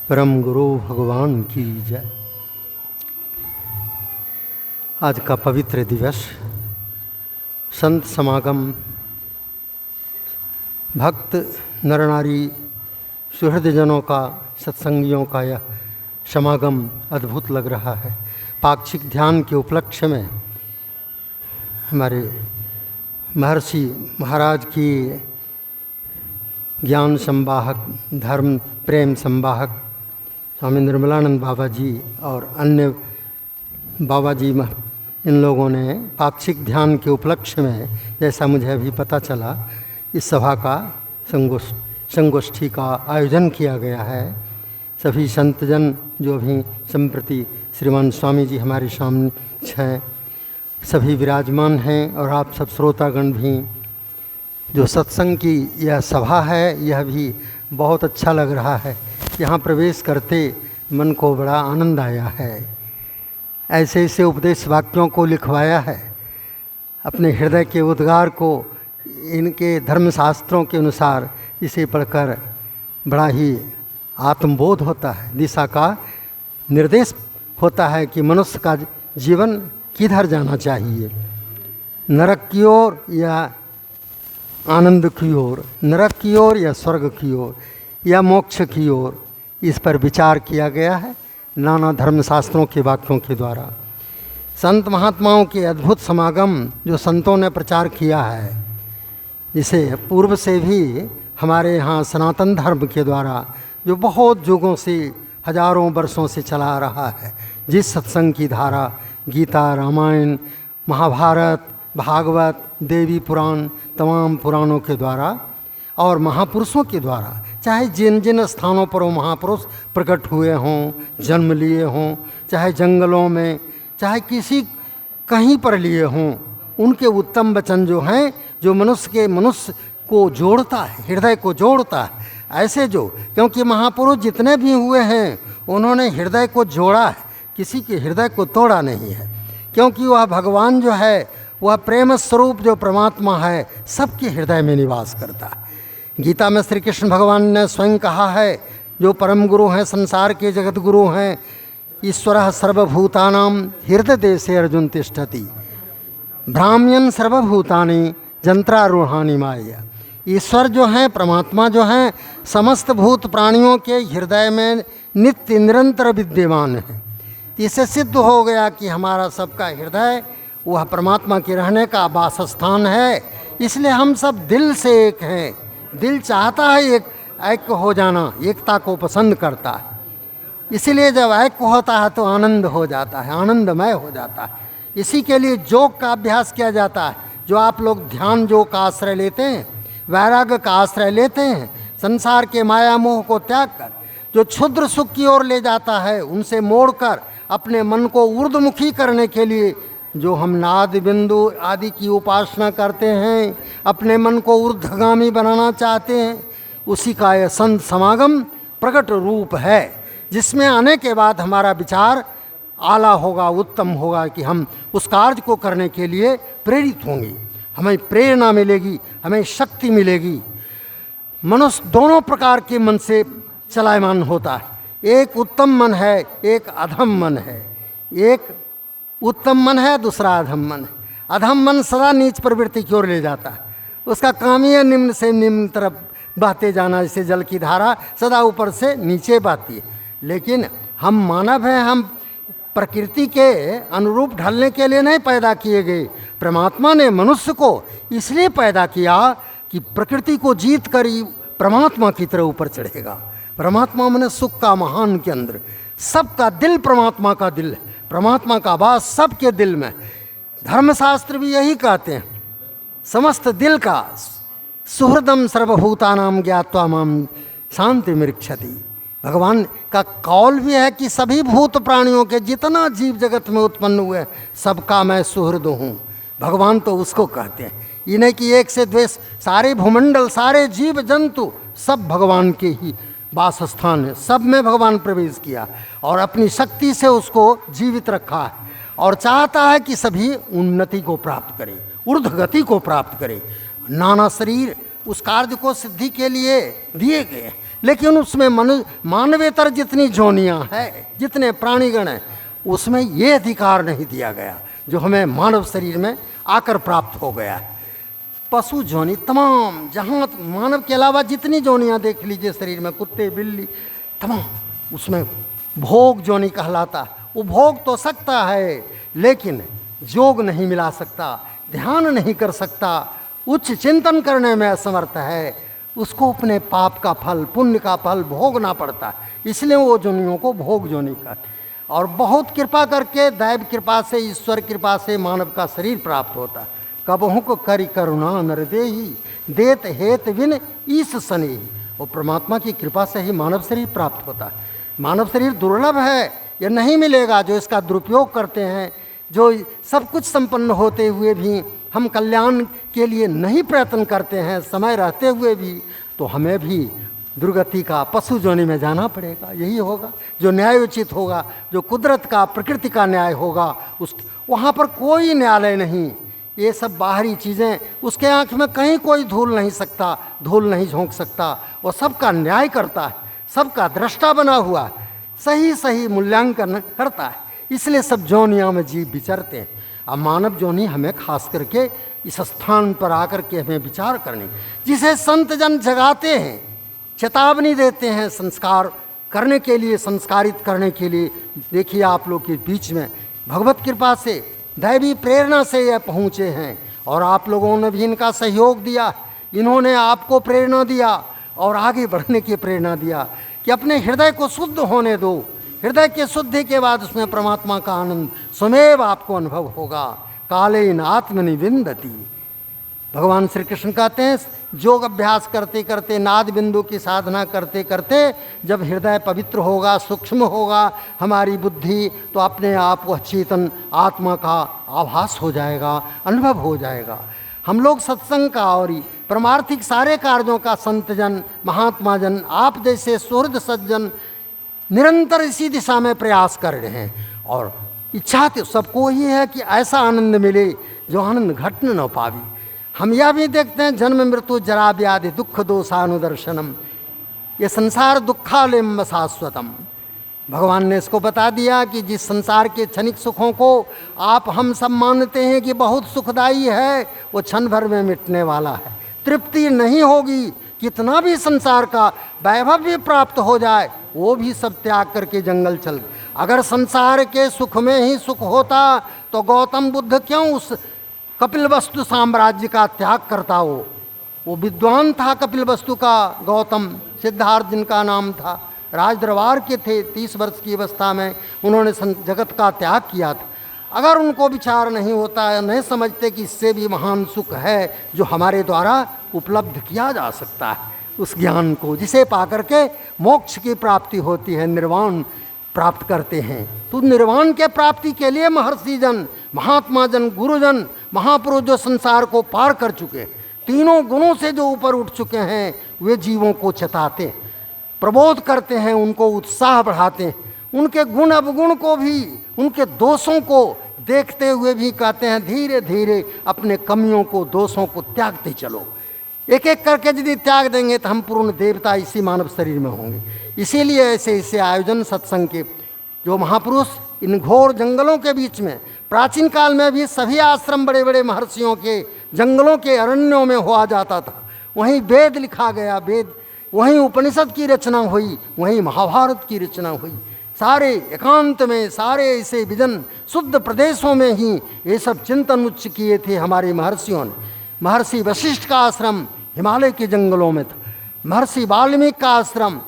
परम गुरु भगवान की जय। आज का पवित्र दिवस संत समागम, भक्त नर नारी सुहृदजनों का, सत्संगियों का यह समागम अद्भुत लग रहा है। पाक्षिक ध्यान के उपलक्ष्य में हमारे महर्षि महाराज की ज्ञान संवाहक, धर्म प्रेम संवाहक स्वामी निर्मलानंद बाबा जी और अन्य बाबा जी इन लोगों ने पाक्षिक ध्यान के उपलक्ष्य में, जैसा मुझे अभी पता चला, इस सभा का संगोष्ठी का आयोजन किया गया है। सभी संतजन जो भी संप्रति श्रीमान स्वामी जी हमारे सामने हैं, सभी विराजमान हैं और आप सब श्रोतागण भी। जो सत्संग की यह सभा है, यह भी बहुत अच्छा लग रहा है। यहाँ प्रवेश करते मन को बड़ा आनंद आया है। ऐसे ऐसे उपदेश वाक्यों को लिखवाया है, अपने हृदय के उद्गार को इनके धर्मशास्त्रों के अनुसार इसे पढ़कर बड़ा ही आत्मबोध होता है, दिशा का निर्देश होता है कि मनुष्य का जीवन किधर जाना चाहिए, नरक की ओर या आनंद की ओर, नरक की ओर या स्वर्ग की ओर या मोक्ष की ओर। इस पर विचार किया गया है नाना धर्मशास्त्रों के वाक्यों के द्वारा। संत महात्माओं के अद्भुत समागम जो संतों ने प्रचार किया है, जिसे पूर्व से भी हमारे यहाँ सनातन धर्म के द्वारा जो बहुत युगों से, हजारों वर्षों से चला आ रहा है, जिस सत्संग की धारा गीता, रामायण, महाभारत, भागवत, देवी पुराण, तमाम पुराणों के द्वारा और महापुरुषों के द्वारा, चाहे जिन जिन स्थानों पर वो महापुरुष प्रकट हुए हों, जन्म लिए हों, चाहे जंगलों में, चाहे किसी कहीं पर लिए हों, उनके उत्तम वचन जो हैं, जो मनुष्य को जोड़ता है, हृदय को जोड़ता है। ऐसे जो, क्योंकि महापुरुष जितने भी हुए हैं उन्होंने हृदय को जोड़ा है, किसी के हृदय को तोड़ा नहीं है। क्योंकि वह भगवान जो है, वह प्रेम स्वरूप जो परमात्मा है, सबके हृदय में निवास करता है। गीता में श्री कृष्ण भगवान ने स्वयं कहा है, जो परम गुरु हैं, संसार के जगत गुरु हैं, ईश्वरः सर्वभूतानां हृदय देशे अर्जुन तिष्ठति, भ्राम्यन् सर्वभूतानि जंत्रारूढ़ानि माया। ईश्वर जो हैं, परमात्मा जो हैं, समस्त भूत प्राणियों के हृदय में नित्य निरंतर विद्यमान है। इससे सिद्ध हो गया कि हमारा सबका हृदय वह परमात्मा के रहने का वास स्थान है। इसलिए हम सब दिल से एक हैं। दिल चाहता है ऐक्य हो जाना, एकता को पसंद करता है। इसीलिए जब ऐक्य होता है तो आनंद हो जाता है, आनंदमय हो जाता है। इसी के लिए योग का अभ्यास किया जाता है। जो आप लोग ध्यान योग का आश्रय लेते हैं, वैराग्य का आश्रय लेते हैं, संसार के माया मोह को त्याग कर जो क्षुद्र सुख की ओर ले जाता है, उनसे मोड़कर अपने मन को ऊर्ध्वमुखी करने के लिए जो हम नाद बिंदु आदि की उपासना करते हैं, अपने मन को ऊर्ध्वगामी बनाना चाहते हैं, उसी का यह संत समागम प्रकट रूप है, जिसमें आने के बाद हमारा विचार आला होगा, उत्तम होगा कि हम उस कार्य को करने के लिए प्रेरित होंगे, हमें प्रेरणा मिलेगी, हमें शक्ति मिलेगी। मनुष्य दोनों प्रकार के मन से चलायमान होता है। एक उत्तम मन है, एक अधम मन है। एक उत्तम मन है, दूसरा अधम मन है। अधम मन सदा नीच प्रवृत्ति की ओर ले जाता है। उसका काम ही है निम्न से निम्न तरफ बहते जाना, जैसे जल की धारा सदा ऊपर से नीचे बहती है। लेकिन हम मानव हैं, हम प्रकृति के अनुरूप ढलने के लिए नहीं पैदा किए गए। परमात्मा ने मनुष्य को इसलिए पैदा किया कि प्रकृति को जीत कर ही परमात्मा की तरह ऊपर चढ़ेगा। परमात्मा माने सुख का महान के अंदर, सबका दिल परमात्मा का दिल है, परमात्मा का वास सबके दिल में। धर्मशास्त्र भी यही कहते हैं, समस्त दिल का सुहृदम सर्वभूतानां ज्ञात्वा माम शांति मृक्षति। भगवान का कौल भी है कि सभी भूत प्राणियों के जितना जीव जगत में उत्पन्न हुए, सबका मैं सुहृद हूँ। भगवान तो उसको कहते हैं। ये नहीं कि एक से द्वेष, सारे भूमंडल, सारे जीव जंतु सब भगवान के ही वास स्थान है। सब में भगवान प्रवेश किया और अपनी शक्ति से उसको जीवित रखा है और चाहता है कि सभी उन्नति को प्राप्त करें, ऊर्ध्वगति को प्राप्त करें। नाना शरीर उस कार्य को सिद्धि के लिए दिए गए, लेकिन उसमें मानवेतर जितनी जोनियां है, जितने प्राणीगण हैं, उसमें ये अधिकार नहीं दिया गया जो हमें मानव शरीर में आकर प्राप्त हो गया है। पशु जोनी तमाम, जहाँ मानव के अलावा जितनी जोनियाँ देख लीजिए शरीर में, कुत्ते बिल्ली तमाम, उसमें भोग जोनी कहलाता है। वो भोग तो सकता है लेकिन योग नहीं मिला सकता, ध्यान नहीं कर सकता, उच्च चिंतन करने में असमर्थ है, उसको अपने पाप का फल, पुण्य का फल भोगना पड़ता है। इसलिए वो जोनियों को भोग जोनी कहते। और बहुत कृपा करके, दैव कृपा से, ईश्वर कृपा से मानव का शरीर प्राप्त होता है। कबहु को करी करुणा नरदेही, देत हेत विन ईश सनेही। वो परमात्मा की कृपा से ही मानव शरीर प्राप्त होता है। मानव शरीर दुर्लभ है, यह नहीं मिलेगा। जो इसका दुरुपयोग करते हैं, जो सब कुछ संपन्न होते हुए भी हम कल्याण के लिए नहीं प्रयत्न करते हैं, समय रहते हुए भी, तो हमें भी दुर्गति का पशु जोनि में जाना पड़ेगा। यही होगा जो न्यायोचित होगा, जो कुदरत का, प्रकृति का न्याय होगा। उस वहाँ पर कोई न्यायालय नहीं, ये सब बाहरी चीज़ें, उसके आँख में कहीं कोई धूल नहीं सकता, धूल नहीं झोंक सकता। वो सबका न्याय करता है, सबका दृष्टा बना हुआ है, सही सही मूल्यांकन करता है। इसलिए सब जोनियों में जीव विचरते हैं। अब मानव जोनी हमें खास करके इस स्थान पर आकर के हमें विचार करने, जिसे संत जन जगाते हैं, चेतावनी देते हैं संस्कार करने के लिए, संस्कारित करने के लिए। देखिए आप लोग के बीच में भगवत कृपा से, दैवी प्रेरणा से यह पहुँचे हैं, और आप लोगों ने भी इनका सहयोग दिया। इन्होंने आपको प्रेरणा दिया और आगे बढ़ने की प्रेरणा दिया कि अपने हृदय को शुद्ध होने दो। हृदय के शुद्धि के बाद उसमें परमात्मा का आनंद स्वमेव आपको अनुभव होगा। कालेन आत्मनिविंदति। भगवान श्री कृष्ण कहते हैं, योग अभ्यास करते करते, नाद बिंदु की साधना करते करते, जब हृदय पवित्र होगा, सूक्ष्म होगा हमारी बुद्धि, तो अपने आप वह चेतन आत्मा का आभास हो जाएगा, अनुभव हो जाएगा। हम लोग सत्संग का और परमार्थिक सारे कार्यों का संत जन, महात्मा जन, आप जैसे सुहृद सज्जन निरंतर इसी दिशा में प्रयास कर रहे हैं। और इच्छा तो सबको ही है कि ऐसा आनंद मिले जो आनंद घट न पावी। हम यह भी देखते हैं, जन्म मृत्यु जरा व्याधि दुख दोषानुदर्शनम, ये संसार दुखालयम शाश्वतम। भगवान ने इसको बता दिया कि जिस संसार के क्षणिक सुखों को आप हम सब मानते हैं कि बहुत सुखदायी है, वो क्षण भर में मिटने वाला है, तृप्ति नहीं होगी। कितना भी संसार का वैभव भी प्राप्त हो जाए, वो भी सब त्याग करके जंगल चल। अगर संसार के सुख में ही सुख होता तो गौतम बुद्ध क्यों उस कपिलवस्तु साम्राज्य का त्याग करता? वो विद्वान था कपिलवस्तु का, गौतम, सिद्धार्थ जिनका नाम था, राजदरबार के थे। 30 वर्ष की अवस्था में उन्होंने जगत का त्याग किया था। अगर उनको विचार नहीं होता है, नहीं समझते कि इससे भी महान सुख है जो हमारे द्वारा उपलब्ध किया जा सकता है, उस ज्ञान को जिसे पाकर के मोक्ष की प्राप्ति होती है, निर्वाण प्राप्त करते हैं। तो निर्वाण के प्राप्ति के लिए महर्षि जन, महात्मा जन, गुरुजन, महापुरुष जो संसार को पार कर चुके, तीनों गुणों से जो ऊपर उठ चुके हैं, वे जीवों को चेताते, प्रबोध करते हैं, उनको उत्साह बढ़ाते हैं, उनके गुण अवगुण को भी, उनके दोषों को देखते हुए भी कहते हैं धीरे धीरे अपने कमियों को, दोषों को त्यागते चलो। एक एक करके यदि त्याग देंगे तो हम पूर्ण देवता इसी मानव शरीर में होंगे। इसीलिए ऐसे ऐसे आयोजन सत्संग के, जो महापुरुष इन घोर जंगलों के बीच में, प्राचीन काल में भी सभी आश्रम बड़े बड़े महर्षियों के जंगलों के अरण्यों में हुआ जाता था। वहीं वेद लिखा गया, वेद, वहीं उपनिषद की रचना हुई, वहीं महाभारत की रचना हुई। सारे एकांत में, सारे ऐसे विजन शुद्ध प्रदेशों में ही ये सब चिंतन उच्च किए थे हमारे महर्षियों ने। महर्षि वशिष्ठ का आश्रम हिमालय के जंगलों में था, महर्षि वाल्मीकि का आश्रम,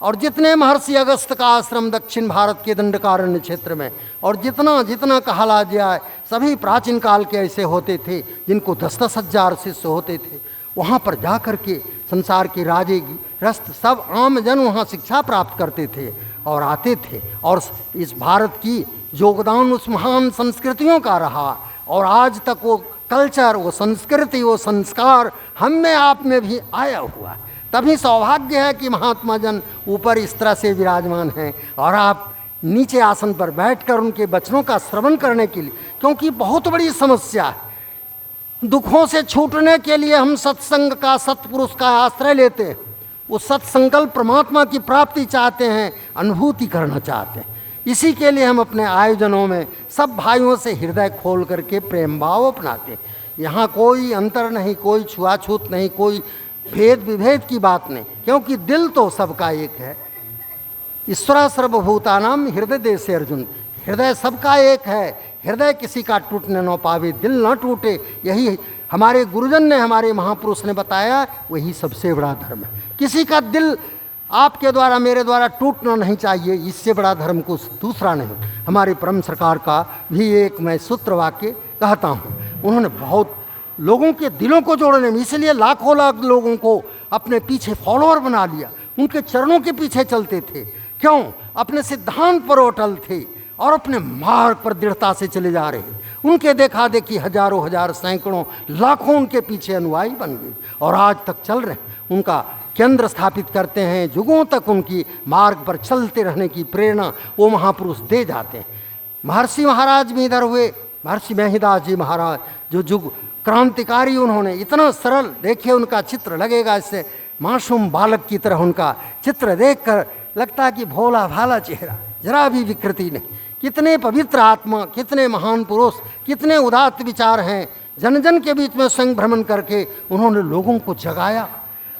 और जितने महर्षि अगस्त का आश्रम दक्षिण भारत के दंडकारण्य क्षेत्र में, और जितना जितना कहला जाए सभी प्राचीन काल के ऐसे होते थे जिनको 10-10 हजार शिष्य होते थे। वहाँ पर जा कर के संसार के राजे ग्रस्त सब आम जन वहाँ शिक्षा प्राप्त करते थे और आते थे। और इस भारत की योगदान उस महान संस्कृतियों का रहा, और आज तक वो कल्चर, वो संस्कृति, वो संस्कार हम में आप में भी आया हुआ है। तभी सौभाग्य है कि महात्मा जन ऊपर इस तरह से विराजमान हैं और आप नीचे आसन पर बैठकर उनके वचनों का श्रवण करने के लिए, क्योंकि बहुत बड़ी समस्या है। दुखों से छूटने के लिए हम सत्संग का, सत्पुरुष का आश्रय लेते हैं, वो सत्संकल्प परमात्मा की प्राप्ति चाहते हैं, अनुभूति करना चाहते हैं। इसी के लिए हम अपने आयोजनों में सब भाइयों से हृदय खोल करके प्रेम भाव अपनाते हैं। यहाँ कोई अंतर नहीं, कोई छुआछूत नहीं, कोई भेद विभेद की बात नहीं, क्योंकि दिल तो सबका एक है। ईश्वरा सर्वभूतानाम हृदय देशे अर्जुन, हृदय सबका एक है, हृदय किसी का टूटने न पावे, दिल न टूटे, यही हमारे गुरुजन ने, हमारे महापुरुष ने बताया, वही सबसे बड़ा धर्म है। किसी का दिल आपके द्वारा मेरे द्वारा टूटना नहीं चाहिए, इससे बड़ा धर्म कुछ दूसरा नहीं। हमारे परम सरकार का भी एक मैं सूत्र वाक्य कहता हूँ, उन्होंने बहुत लोगों के दिलों को जोड़ने में, इसलिए लाखों लाख लोगों को अपने पीछे फॉलोअर बना लिया, उनके चरणों के पीछे चलते थे। क्यों? अपने सिद्धांत पर अटल थे और अपने मार्ग पर दृढ़ता से चले जा रहे। उनके देखा देखी हजारों हजार सैकड़ों लाखों उनके पीछे अनुयायी बन गए और आज तक चल रहे हैं। उनका केंद्र स्थापित करते हैं, युगों तक उनकी मार्ग पर चलते रहने की प्रेरणा वो महापुरुष दे जाते हैं। महर्षि महाराज भी इधर हुए, महर्षि मेहिदास जी महाराज जो युग क्रांतिकारी, उन्होंने इतना सरल, देखिए उनका चित्र लगेगा इससे मासूम बालक की तरह, उनका चित्र देखकर लगता है कि भोला भाला चेहरा, जरा भी विकृति नहीं। कितने पवित्र आत्मा, कितने महान पुरुष, कितने उदात्त विचार हैं। जन जन के बीच में स्वयं भ्रमण करके उन्होंने लोगों को जगाया।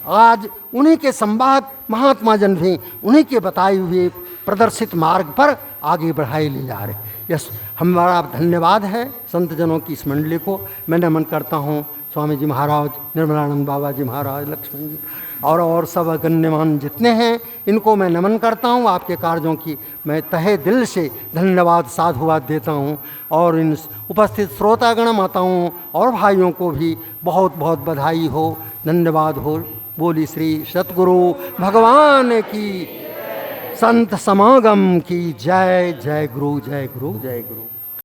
आज उन्हीं के संवाहक महात्मा जन भी उन्हीं के बताए हुए प्रदर्शित मार्ग पर आगे बढ़ाए ले जा रहे। यस, हमारा धन्यवाद है संत जनों की इस मंडली को। मैं नमन करता हूँ स्वामी जी महाराज, निर्मलानंद बाबा जी महाराज, लक्ष्मण जी और सब गण्यमान जितने हैं, इनको मैं नमन करता हूँ। आपके कार्यों की मैं तहे दिल से धन्यवाद साधुवाद देता हूँ और इन उपस्थित श्रोतागण माताओं और भाइयों को भी बहुत बहुत बधाई हो, धन्यवाद हो। बोली श्री सतगुरु भगवान की, संत समागम की जय। जय गुरु, जय गुरु, जय गुरु।